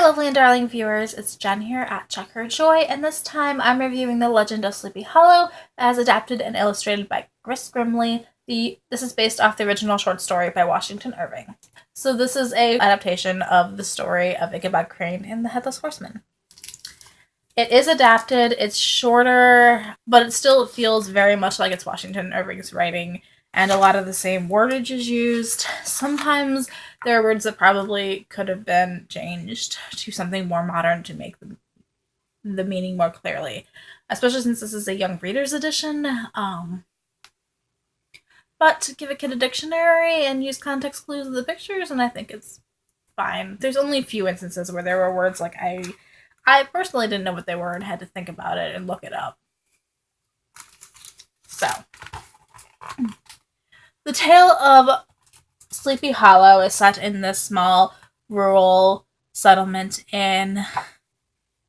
lovely and darling viewers, it's Jen here at Check Her Joy, and this time I'm reviewing The Legend of Sleepy Hollow as adapted and illustrated by Gris Grimly. This is based off the original short story by Washington Irving. So this is an adaptation of the story of Ichabod Crane and the Headless Horseman. It is adapted, it's shorter, but it still feels very much like it's Washington Irving's writing, and a lot of the same wordage is used. Sometimes there are words that probably could have been changed to something more modern to make the meaning more clearly, especially since this is a young reader's edition. But give a kid a dictionary and use context clues of the pictures, and I think it's fine. There's only a few instances where there were words like I personally didn't know what they were and had to think about it and look it up. So, the tale of Sleepy Hollow is set in this small rural settlement in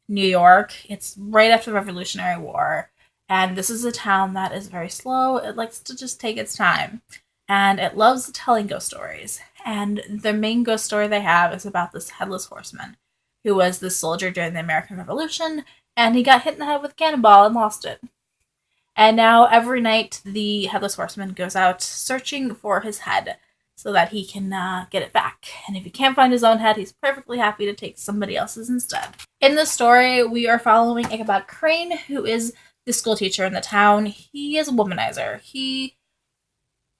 New York. It's right after the Revolutionary War, and this is a town that is very slow. It likes to just take its time, and it loves telling ghost stories. And the main ghost story they have is about this Headless Horseman, who was this soldier during the American Revolution, and he got hit in the head with a cannonball and lost it. And now every night the Headless Horseman goes out searching for his head so that he can get it back. And if he can't find his own head, he's perfectly happy to take somebody else's instead. In this story, we are following Ichabod Crane, who is the school teacher in the town. He is a womanizer. He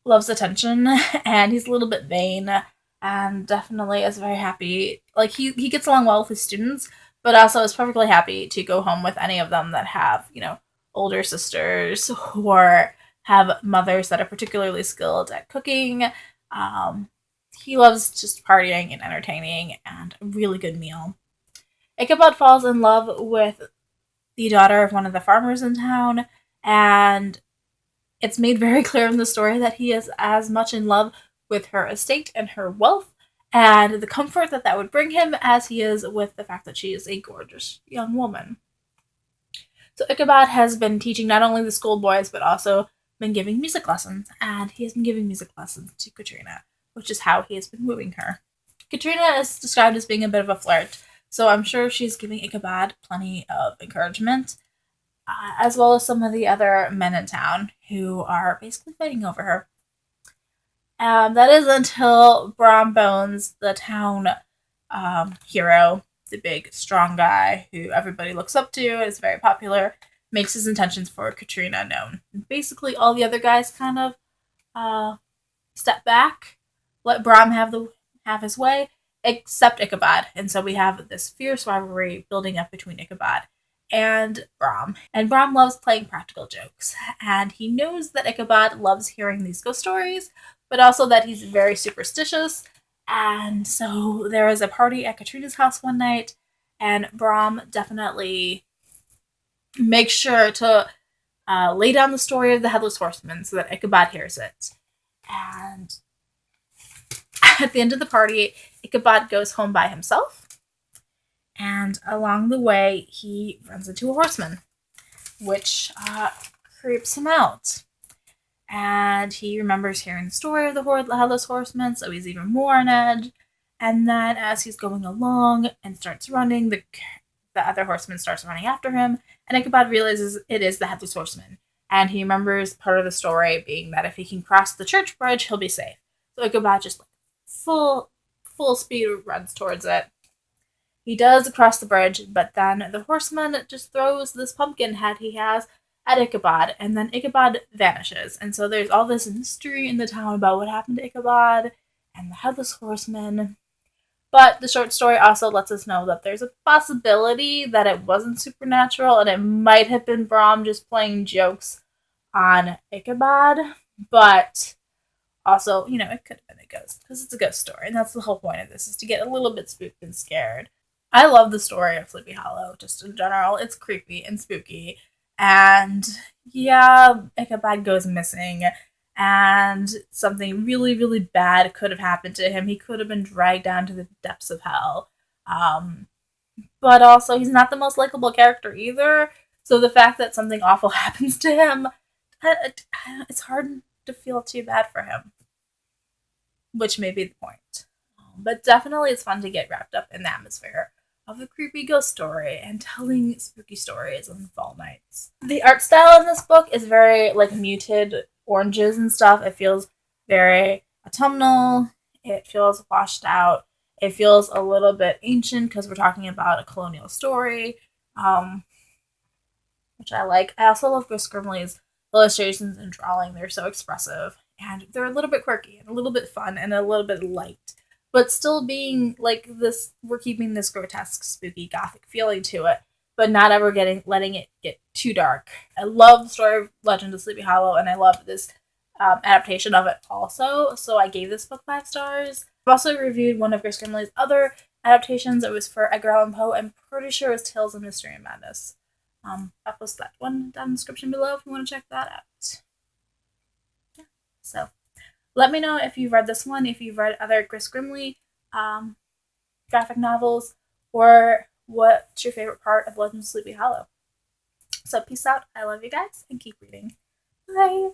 loves attention, and he's a little bit vain, and definitely is very happy. Like, he gets along well with his students, but also is perfectly happy to go home with any of them that have, older sisters or have mothers that are particularly skilled at cooking. He loves just partying and entertaining and a really good meal. Ichabod falls in love with the daughter of one of the farmers in town, and it's made very clear in the story that he is as much in love with her estate and her wealth and the comfort that would bring him as he is with the fact that she is a gorgeous young woman. So Ichabod has been teaching not only the schoolboys, but also been giving music lessons, and he has been giving music lessons to Katrina, which is how he has been wooing her. Katrina is described as being a bit of a flirt, so I'm sure she's giving Ichabod plenty of encouragement, as well as some of the other men in town who are basically fighting over her. That is until Brom Bones, the town hero, the big, strong guy who everybody looks up to, is very popular, makes his intentions for Katrina known. And basically, all the other guys kind of step back, let Brom have his way, except Ichabod. And so we have this fierce rivalry building up between Ichabod and Brom. And Brom loves playing practical jokes, and he knows that Ichabod loves hearing these ghost stories, but also that he's very superstitious. And so there is a party at Katrina's house one night, and Brom definitely makes sure to lay down the story of the Headless Horseman so that Ichabod hears it. And at the end of the party, Ichabod goes home by himself, and along the way, he runs into a horseman, which creeps him out. And he remembers hearing the story of the Headless Horseman, so he's even more on edge. And then as he's going along and starts running, the other horseman starts running after him, and Ichabod realizes it is the Headless Horseman. And he remembers part of the story being that if he can cross the church bridge, he'll be safe. So Ichabod just full speed runs towards it. He does cross the bridge, but then the horseman just throws this pumpkin head he has at Ichabod, and then Ichabod vanishes. And so there's all this mystery in the town about what happened to Ichabod and the Headless Horseman. But the short story also lets us know that there's a possibility that it wasn't supernatural, and it might have been Brom just playing jokes on Ichabod. But also, it could have been a ghost, because it's a ghost story, and that's the whole point of this, is to get a little bit spooked and scared. I love the story of Sleepy Hollow, just in general. It's creepy and spooky. And yeah, Ichabod goes missing, and something really, really bad could have happened to him. He could have been dragged down to the depths of hell. But also, he's not the most likable character either, so the fact that something awful happens to him, it's hard to feel too bad for him, which may be the point. But definitely it's fun to get wrapped up in the atmosphere of the creepy ghost story and telling spooky stories on fall nights. The art style in this book is very like muted oranges and stuff. It feels very autumnal. It feels washed out. It feels a little bit ancient because we're talking about a colonial story, which I like. I also love Gris Grimly's illustrations and drawing. They're so expressive, and they're a little bit quirky and a little bit fun and a little bit light, but still being like this. We're keeping this grotesque, spooky, gothic feeling to it, but not ever letting it get too dark. I love the story of Legend of Sleepy Hollow, and I love this adaptation of it also. So I gave this book 5 stars. I've also reviewed one of Gris Grimly's other adaptations. It was for Edgar Allan Poe. I'm pretty sure it was Tales of Mystery and Madness. I'll post that one down in the description below if you want to check that out. Yeah. So let me know if you've read this one, if you've read other Gris Grimly graphic novels, or what's your favorite part of Legend of Sleepy Hollow. So peace out. I love you guys, and keep reading. Bye.